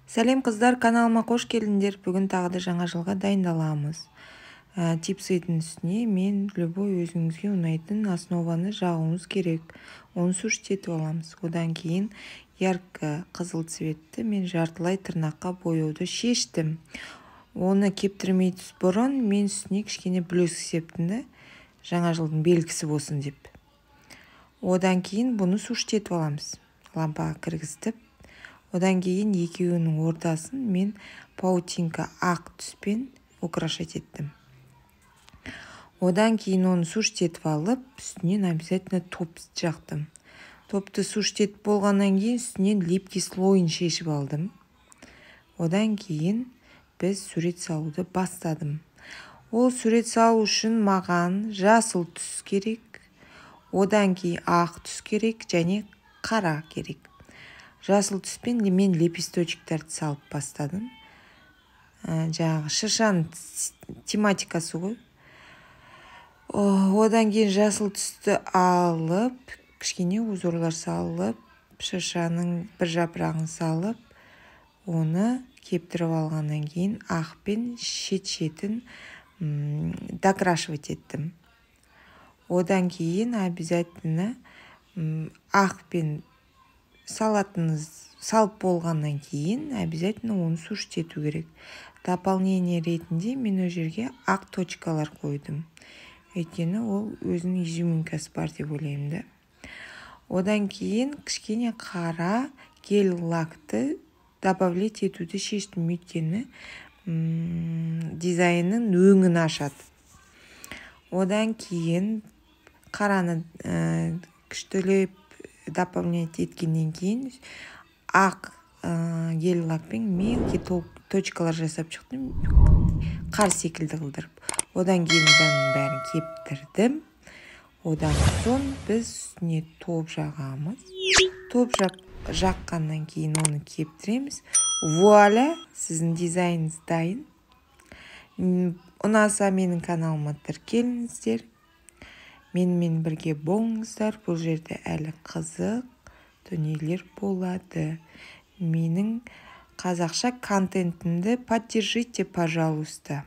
Сәлем қыздар, каналыма қош келдіңдер. Бүгін тағы да жаңа жылға дайындаламыз. Типсайдың үстіне мен любой өзіңізге ұнайтын основаны жағуымыз керек. Оны сүртетіп аламыз. Одан кейін ярко қызыл цветті мен жартылай тырнаққа бояуды шештім. Оны кептірмей түс бұрын мен үстіне кішкене блеск септім да, жаңа жылдың белгісі болсын деп. Одан кейін бұны сүртетіп аламыз. Лампаға кіргіздіп. Одан кейін екеуінің ортасын мен паутинка ақ түспен украшать еттім. Одан кейін оны сүртетіп алып, үстінен обязательно топ жақтым. Топты сүртетіп болғаннан кейін үстінен липкий слойын шешіп алдым. Одан кейін біз сурет салуды бастадым. Ол сурет салу үшін маған жасыл түс керек, одан кейін ақ түс керек және қара керек. Жасыл түспен мен лепесточектарды салып бастадым. Жаңағы шыршаның тематикасы ғой. Одан кейін жасыл түсті алып, кішкене узорлар салып, шыршаның бір жапырағын салып, оны кептіріп алғаннан кейін ақпен шет-шетін докрашивать еттім. Одан кейін обязательно ақпен салып болғаннан кейін обязательно оны сүртету керек. Дополнение ретінде мен ол жерге ақ точкалар қойдым. Өйткені ол өзінің изюминкасы бар деп ойлаймын да. Одан кейін кішкене қара гель лакты добавлять етуді шештім, өйткені дизайнның өңін ашады. Одан кейін қараны күштілеп дополнять еткеннен кейін ақ гель лакпен мелкий точкалар жасап шықтым, қар секілді қылдырып. Одан кейін бәрін кептірдім. Одан соң біз үстіне топ жағамыз. Топ жаққаннан кейін оны кептіреміз. Вуаля, сіздің дизайныңыз дайын. Ұнаса менің каналыма тіркеліңіздер. Менімен бірге болыңыздар. Бұл жерде әлі қызық дүниелер болады. Менің қазақша контентімді поддержите, пожалуйста.